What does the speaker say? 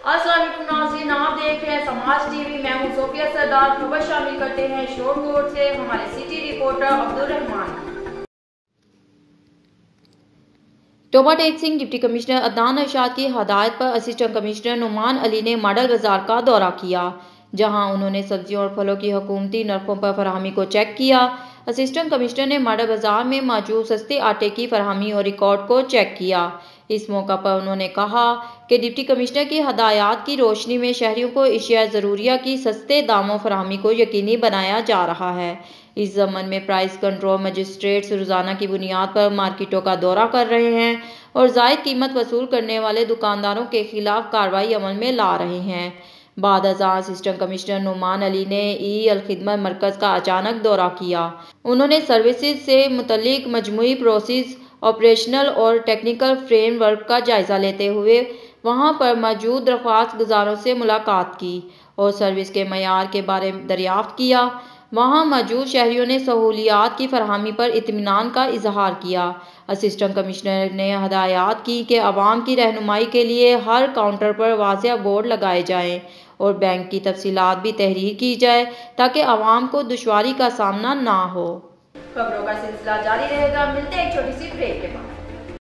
अस्सलाम वालेकुम नाज़रीन, आप देख रहे हैं समाज टीवी। मैं हूं सोफिया सरदार। खबर शामिल करते हैं शोरकोट से हमारे city reporter Abdul Rahman. Toba Tek Singh deputy commissioner Adnan Arshad की हदायत पर असिस्टेंट कमिश्नर नुमान अली ने मॉडल बाजार का दौरा किया, जहां उन्होंने सब्जियों और फलों की हुकूमती नरखों पर फराहमी को चेक किया। असिस्टेंट कमिश्नर ने मॉडल बाजार में मौजूद सस्ते आटे की फराहमी और रिकॉर्ड को चेक किया। इस मौका पर उन्होंने कहा कि डिप्टी कमिश्नर की हदायत की रोशनी में शहरियों को अशिया ज़रूरिया की सस्ते दामों फराहमी को यकीनी बनाया जा रहा है। इस ज़मन में प्राइस कंट्रोल मजिस्ट्रेट्स रोज़ाना की बुनियाद पर मार्केटों का दौरा कर रहे हैं और जायद कीमत वसूल करने वाले दुकानदारों के खिलाफ कार्रवाई अमल में ला रहे हैं। बाद अज़ां असिस्टेंट कमिश्नर नुमान अली ने ई-अल-खिदमत मरकज़ का अचानक दौरा किया। उन्होंने सर्विसेज से मुतल्लिक मजमूई प्रोसेस, ऑपरेशनल और टेक्निकल फ्रेमवर्क का जायज़ा लेते हुए वहां पर मौजूद दरख्वास्त गुजारों से मुलाकात की और सर्विस के मयार के बारे में दरियाफ्त किया। वहां मौजूद शहरियों ने सहूलियात की फरहमी पर इत्मीनान का इजहार किया। असिस्टेंट कमिश्नर ने हदायत की कि आवाम की रहनुमाई के लिए हर काउंटर पर वाज़ेह बोर्ड लगाए जाएं और बैंक की तफसीलात भी तहरीर की जाए ताकि आवाम को दुश्वारी का सामना ना हो। खबरों का सिलसिला जारी रहेगा। मिलते हैं एक छोटी सी ब्रेक के बाद।